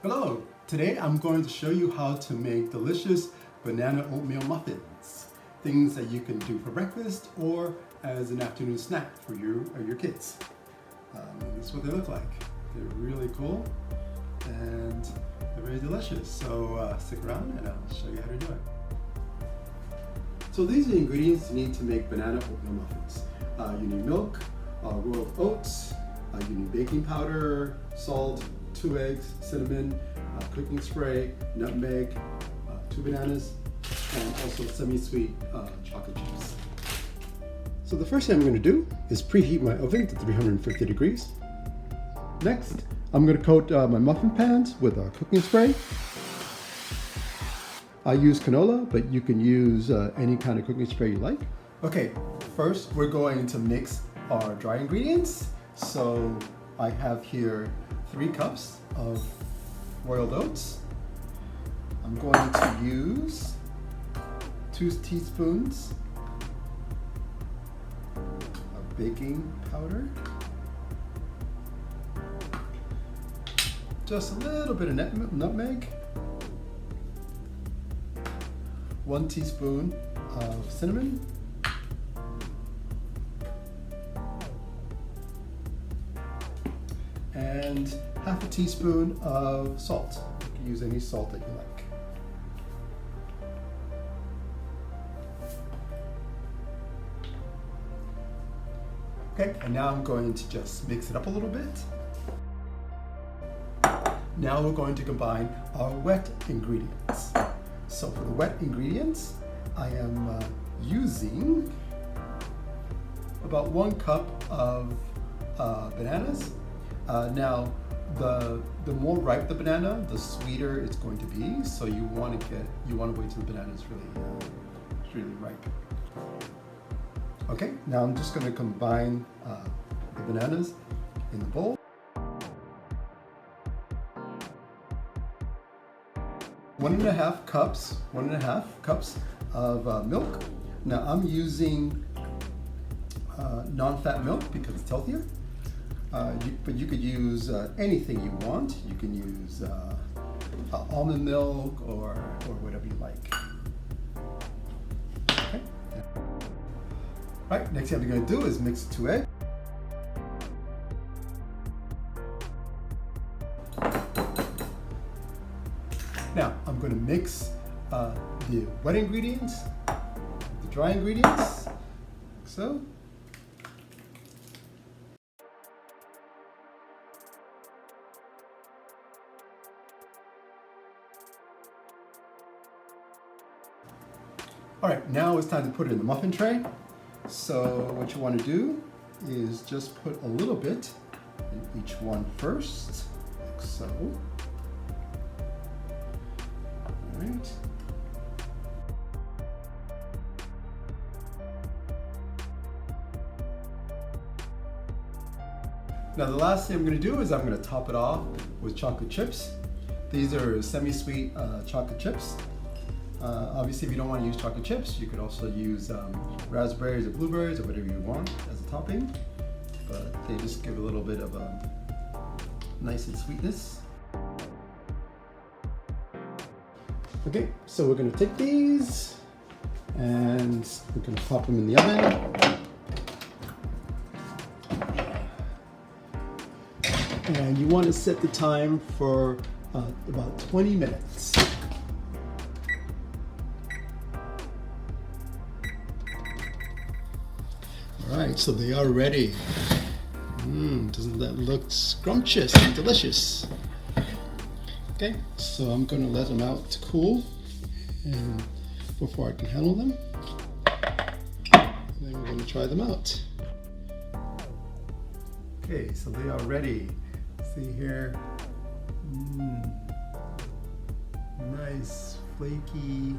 Hello! Today I'm going to show you how to make delicious banana oatmeal muffins. Things that you can do for breakfast or as an afternoon snack for you or your kids. This is what they look like. They're really cool and they're very delicious. So stick around and I'll show you how to do it. So these are the ingredients you need to make banana oatmeal muffins. You need milk, rolled oats, you need baking powder, salt, 2 eggs, cinnamon, cooking spray, nutmeg, 2 bananas, and also semi-sweet chocolate chips. So the first thing I'm going to do is preheat my oven to 350 degrees. Next, I'm going to coat my muffin pans with cooking spray. I use canola, but you can use any kind of cooking spray you like. Okay, first we're going to mix our dry ingredients. So I have here 3 cups of rolled oats. I'm going to use 2 teaspoons of baking powder, just a little bit of nutmeg, 1 teaspoon of cinnamon, and half a teaspoon of salt. You can use any salt that you like. Okay, and now I'm going to just mix it up a little bit. Now we're going to combine our wet ingredients. So for the wet ingredients, I am using about 1 cup of bananas. Now, the more ripe the banana, the sweeter it's going to be. So you want to wait till the banana is really ripe. Okay, now I'm just going to combine the bananas in the bowl. 1.5 cups of milk. Now I'm using non-fat milk because it's healthier. But you could use anything you want. You can use almond milk or whatever you like. Okay. Right, next thing I'm going to do is mix 2 eggs. Now I'm going to mix the wet ingredients with the dry ingredients, like so. All right, now it's time to put it in the muffin tray. So what you want to do is just put a little bit in each one first, like so. All right. Now the last thing I'm going to do is I'm going to top it off with chocolate chips. These are semi-sweet chocolate chips. Obviously, if you don't want to use chocolate chips, you could also use raspberries or blueberries or whatever you want as a topping, but they just give a little bit of a nice and sweetness. Okay, so we're going to take these and we're going to pop them in the oven. And you want to set the time for about 20 minutes. Alright, so they are ready. Doesn't that look scrumptious and delicious? Okay, so I'm going to let them out to cool and before I can handle them. And then we're going to try them out. Okay, so they are ready. See here. Nice, flaky,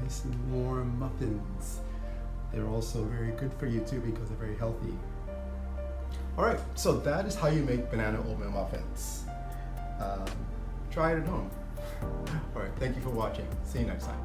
nice and warm muffins. They're also very good for you too because they're very healthy. All right, so that is how you make banana oatmeal muffins. Try it at home. All right, thank you for watching. See you next time.